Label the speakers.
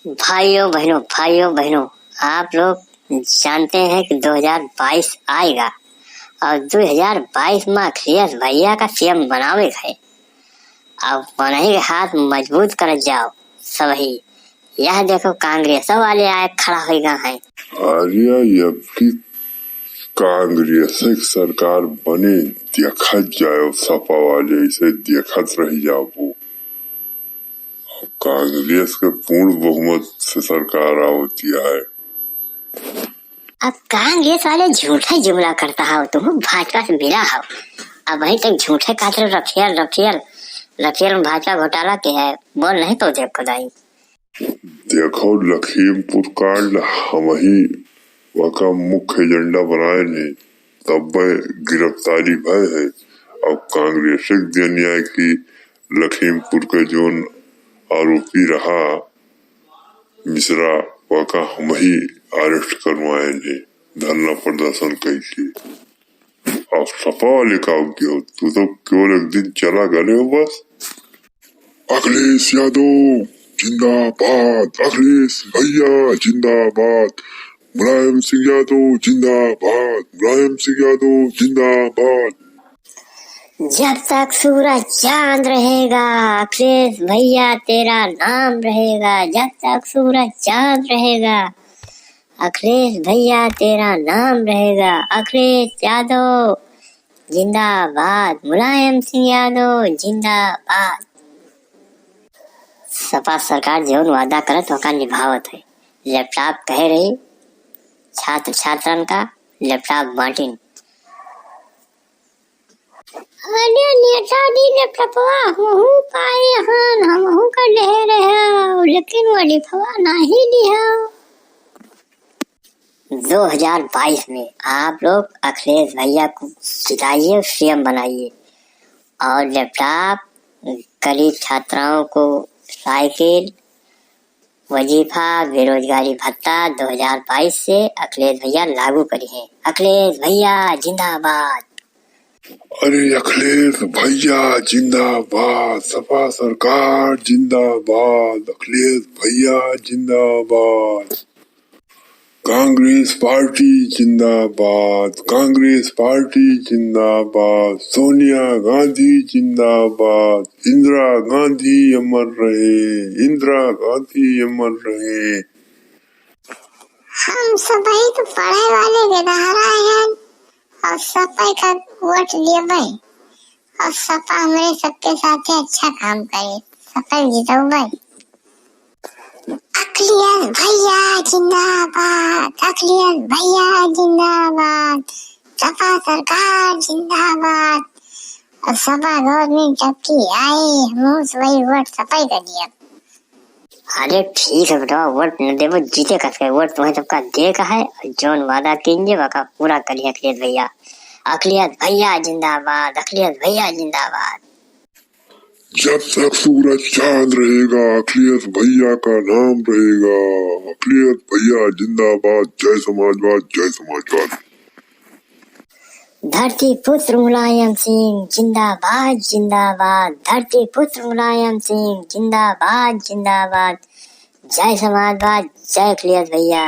Speaker 1: भाइयों बहनों, आप लोग जानते हैं कि 2022 आएगा और 2022 में अखिलेश भैया का सीएम बनावे है। अब मनही के हाथ मजबूत कर जाओ सभी। यह देखो कांग्रेस वाले आए खड़ा हो गए हैं।
Speaker 2: आर्या अब की कांग्रेस सरकार बने देखा जाए, सपा वाले इसे देखत रह जाओ। कांग्रेस के पूर्ण बहुमत से सरकार होती है।
Speaker 1: अब कांग्रेस वाले झूठा जुमला करता हो, तुम भाजपा से मिला हो। अब वही तक झूठे कातरे रफेल में भाजपा घोटाला के है, बोल नहीं तो देखो दाई।
Speaker 2: देखो लखीमपुर कांड हम ही वका मुख्य एजेंडा बनाए ने, तब गिरफ्तारी भय है। अब कांग्रेस देनी है कि लखीमपुर के जो आरोपी रहा मिश्रा, वका हम ही अरेस्ट करवाए ने धरना प्रदर्शन करके। अब सपा वाले का हो, तू तो केवल एक दिन चला गए हो बस। अखिलेश यादव जिंदाबाद, अखिलेश भैया जिंदाबाद, मुलायम सिंह यादव जिंदाबाद, मुलायम सिंह यादव जिंदाबाद।
Speaker 1: जब तक सूरज चांद रहेगा अखिलेश भैया तेरा नाम रहेगा। जब तक सूरज चांद रहेगा अखिलेश भैया तेरा नाम रहेगा। अखिलेश यादव जिंदाबाद, मुलायम सिंह यादव जिंदाबाद। सपा सरकार जो वादा करत वका निभावत है। लैपटॉप कह रही छात्र छात्रन का लैपटॉप बांटिन। अरे नेताजी लैपटॉपवा हमहू पाए हन, हमहू कर ले रहे, लेकिन वो लिखवा नहीं दिया। 2022 में आप लोग अखिलेश भैया को जिताइए, सीएम बनाइए और लैपटॉप गरीब छात्राओं को साइकिल, वजीफा, बेरोजगारी भत्ता 2022 से अखिलेश भैया लागू करिए। अखिलेश भैया जिंदाबाद।
Speaker 2: अरे अखिलेश भैया जिंदाबाद, सपा सरकार जिंदाबाद, अखिलेश भैया जिंदाबाद, कांग्रेस पार्टी जिंदाबाद, कांग्रेस पार्टी जिंदाबाद, सोनिया गांधी जिंदाबाद, इंदिरा गांधी अमर रहे, इंदिरा गांधी अमर रहे।
Speaker 3: हम सभी तो पढ़े वाले बेदहारा हैं और सपा का वोट लिए भाई, और सपा हमारे सबके साथ अच्छा काम करे, सपा जीताओ भाई। अखिलेश भैया जिंदाबाद, अखिलेश भैया जिंदाबाद, सपा सरकार जिंदाबाद। और सपा गवर्नमेंट जब की आई, हम वही वोट सपा कर दिया।
Speaker 1: अरे ठीक है बेटा, वोट न देवो जीते कैसे। वोट तुम्हें सबका दे का है, जोन वादा कीजिए वका पूरा करिए। अखिलेश भैया, अखिलेश भैया जिंदाबाद, अखिलेश भैया जिंदाबाद।
Speaker 2: जब तक सूरज चांद रहेगा अखिलेश भैया का नाम रहेगा। अखिलेश भैया जिंदाबाद, जय समाजवाद, जय समाजवाद।
Speaker 1: धरती पुत्र मुलायम सिंह जिंदाबाद जिंदाबाद, धरती पुत्र मुलायम सिंह जिंदाबाद जिंदाबाद, जय समाजवाद, जय अखिलेश भैया।